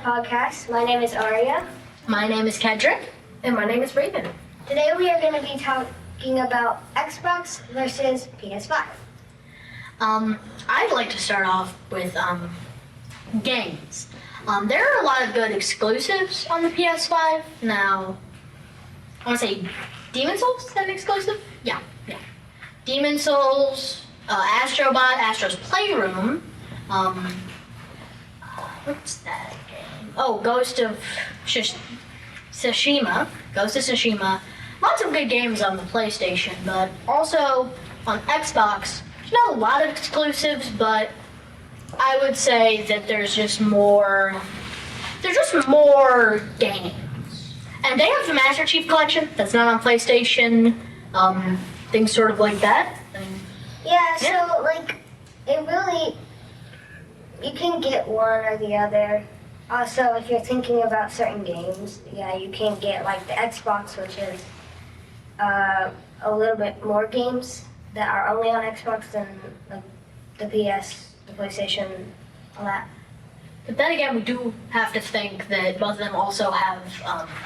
podcast. My name is Aria. My name is Kedrick. And my name is Raven. Today we are going to be talking about Xbox versus PS5. I'd like to start off with games. There are a lot of good exclusives on the PS5. Now, I want to say Demon Souls is that an exclusive? Yeah. Demon Souls, Astrobot, Astro's Playroom. What's that game? Oh, Ghost of Tsushima. Lots of good games on the PlayStation, but also on Xbox. There's not a lot of exclusives, but I would say that there's just more games. And they have the Master Chief Collection that's not on PlayStation. Things sort of like that. So it really, you can get one or the other. Also, if you're thinking about certain games, you can get like the Xbox, which is a little bit more games that are only on Xbox than like the PS, the PlayStation, all that. But then again, we do have to think that both of them also have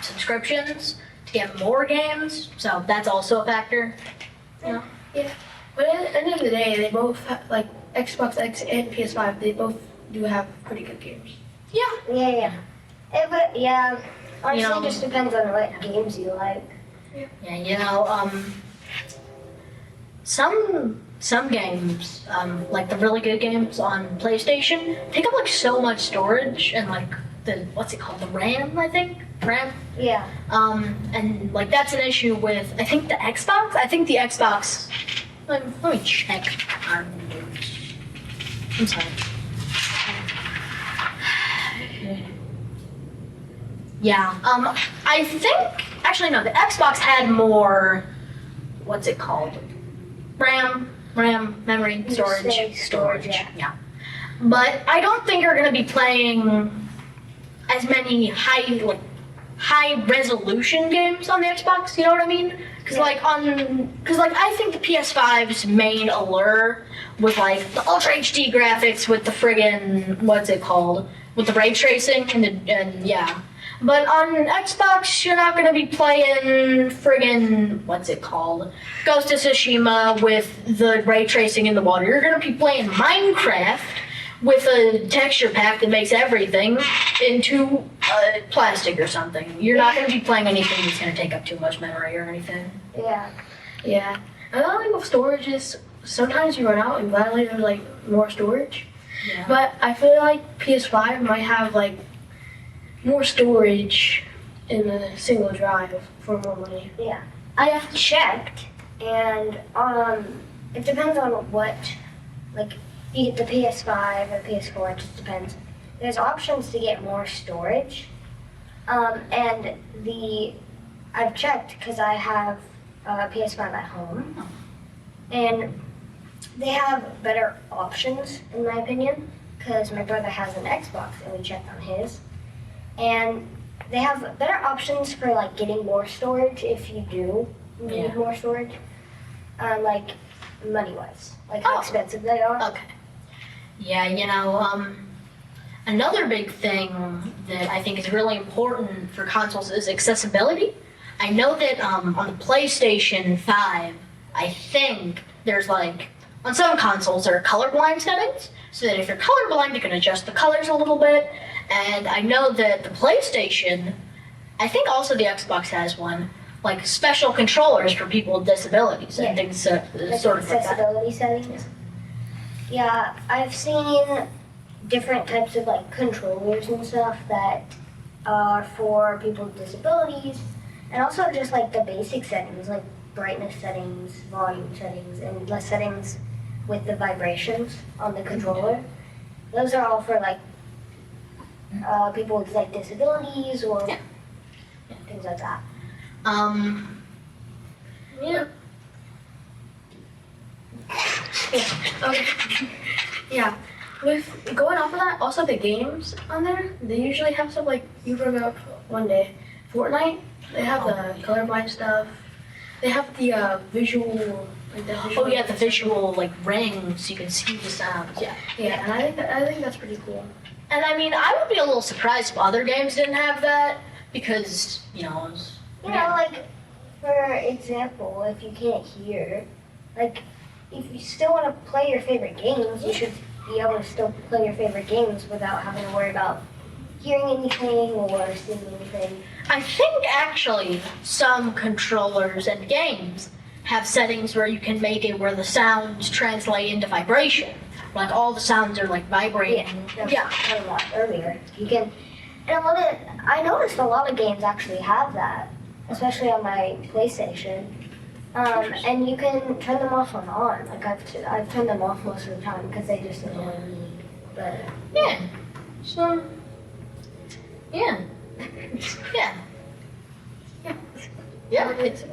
subscriptions to get more games, so that's also a factor. Yeah. But at the end of the day, they both have, like Xbox X and PS5, they both do have pretty good games. Yeah. Honestly, it just depends on what games you like. Some games, like the really good games on PlayStation, take up like so much storage and like the the RAM, I think. RAM? Yeah. And like that's an issue with I think the Xbox. Let me check our numbers. I'm sorry. Yeah. I think actually no, the Xbox had more. RAM, memory, storage. Yeah. But I don't think you're gonna be playing as many high resolution games on the Xbox. You know what I mean? Because I think the PS5's main allure with like the Ultra HD graphics with the friggin' with the ray tracing and yeah. But on Xbox, you're not going to be playing friggin' Ghost of Tsushima with the ray tracing in the water. You're going to be playing Minecraft with a texture pack that makes everything into plastic or something. You're not going to be playing anything that's going to take up too much memory or anything. Yeah. Another thing with storage is sometimes you run out and finally there's like more storage. Yeah. But I feel like PS5 might have like more storage in a single drive for more money. Yeah. I have checked, and it depends on what, like, you get the PS5 or PS4, it just depends. There's options to get more storage, and I've checked because I have a PS5 at home, and they have better options, in my opinion, because my brother has an Xbox, and we checked on his. And they have better options for like getting more storage if you do need more storage, like money-wise, like how expensive they are. Okay. Yeah, another big thing that I think is really important for consoles is accessibility. I know that on the PlayStation 5, I think there's like on some consoles there are colorblind settings, so that if you're colorblind, you can adjust the colors a little bit. And I know that the PlayStation, I think also the Xbox has one, like special controllers for people with disabilities and things sort of like that. Accessibility settings. Yeah, I've seen different types of like controllers and stuff that are for people with disabilities, and also just like the basic settings, like brightness settings, volume settings, and the settings with the vibrations on the controller. Those are all for like people with like disabilities or things like that. Yeah. With going off of that, also the games on there, they usually have stuff like you brought up one day. Fortnite, they have the colorblind stuff. They have the visual. The visual like rings, so you can see the sounds. Yeah, and I think that's pretty cool. And I mean, I would be a little surprised if other games didn't have that because, you know, You know, like, for example, if you can't hear, like, if you still want to play your favorite games, you should be able to still play your favorite games without having to worry about hearing anything or seeing anything. I think actually some controllers and games have settings where you can make it where the sounds translate into vibration. Like all the sounds are like vibrating. That's what I was talking about earlier. You can, and I noticed a lot of games actually have that, especially on my PlayStation. And you can turn them off and on. Like I've turned them off most of the time because they just annoy me. But Yeah. So, yeah. Yeah. Yeah. It's,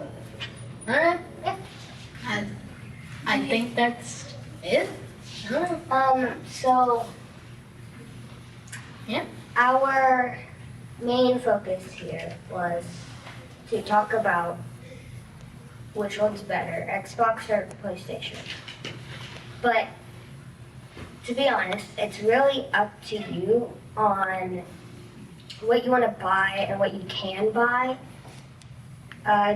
all right. Yeah. I think that's it. All right. So Yeah. our main focus here was to talk about which one's better, Xbox or PlayStation. But to be honest, it's really up to you on what you want to buy and what you can buy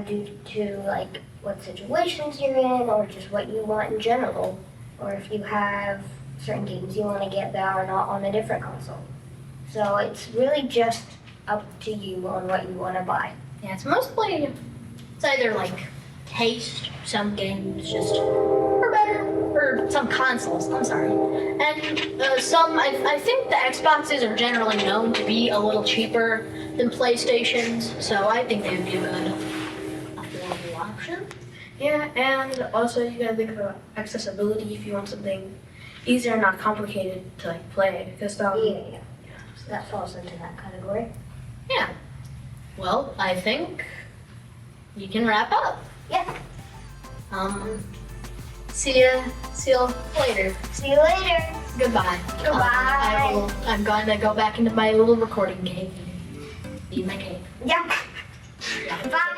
due to like what situations you're in or just what you want in general, or if you have certain games you want to get that are not on a different console. So it's really just up to you on what you want to buy. Yeah, it's either like taste, some games just are better, or some consoles, I'm sorry. And I think the Xboxes are generally known to be a little cheaper than PlayStations, so I think they would be a good affordable option. Yeah, and also you gotta think about accessibility if you want something easier and not complicated to like play. Because Yeah. So that falls into that category. Yeah. Well, I think you can wrap up. Yeah. See you later. See you later. Goodbye. Goodbye. I'm going to go back into my little recording cave. Eat my cake. Yeah. Bye.